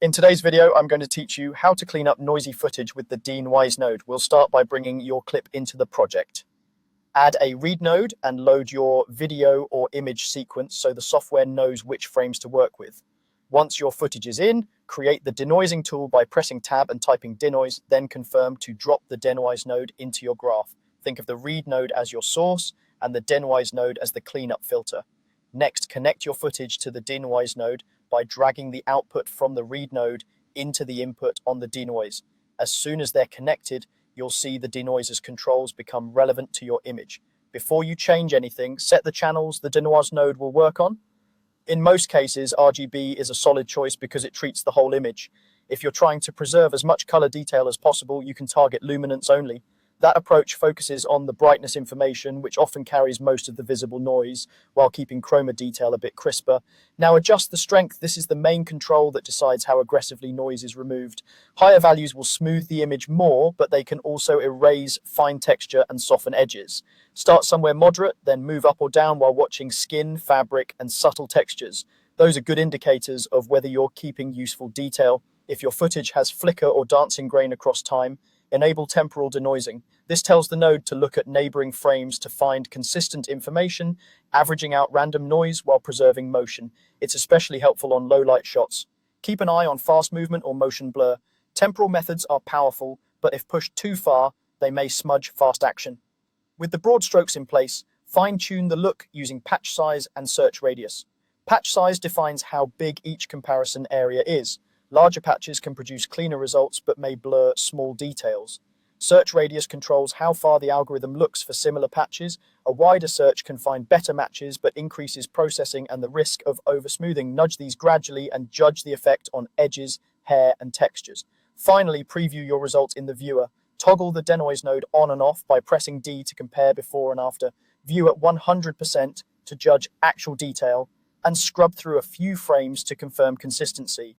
In today's video, I'm going to teach you how to clean up noisy footage with the Denoise node. We'll start by bringing your clip into the project. Add a read node and load your video or image sequence so the software knows which frames to work with. Once your footage is in, create the denoising tool by pressing tab and typing denoise, then confirm to drop the denoise node into your graph. Think of the read node as your source and the denoise node as the cleanup filter. Next, connect your footage to the denoise node by dragging the output from the read node into the input on the denoise. As soon as they're connected, you'll see the denoiser's controls become relevant to your image. Before you change anything, set the channels the denoise node will work on. In most cases, RGB is a solid choice because it treats the whole image. If you're trying to preserve as much color detail as possible, you can target luminance only. That approach focuses on the brightness information, which often carries most of the visible noise, while keeping chroma detail a bit crisper. Now adjust the strength. This is the main control that decides how aggressively noise is removed. Higher values will smooth the image more, but they can also erase fine texture and soften edges. Start somewhere moderate, then move up or down while watching skin, fabric, and subtle textures. Those are good indicators of whether you're keeping useful detail. If your footage has flicker or dancing grain across time, enable temporal denoising. This tells the node to look at neighboring frames to find consistent information, averaging out random noise while preserving motion. It's especially helpful on low light shots. Keep an eye on fast movement or motion blur. Temporal methods are powerful, but if pushed too far, they may smudge fast action. With the broad strokes in place, fine-tune the look using patch size and search radius. Patch size defines how big each comparison area is. Larger patches can produce cleaner results but may blur small details. Search radius controls how far the algorithm looks for similar patches. A wider search can find better matches but increases processing and the risk of oversmoothing. Nudge these gradually and judge the effect on edges, hair, and textures. Finally, preview your result in the viewer. Toggle the denoise node on and off by pressing D to compare before and after. View at 100% to judge actual detail, and scrub through a few frames to confirm consistency.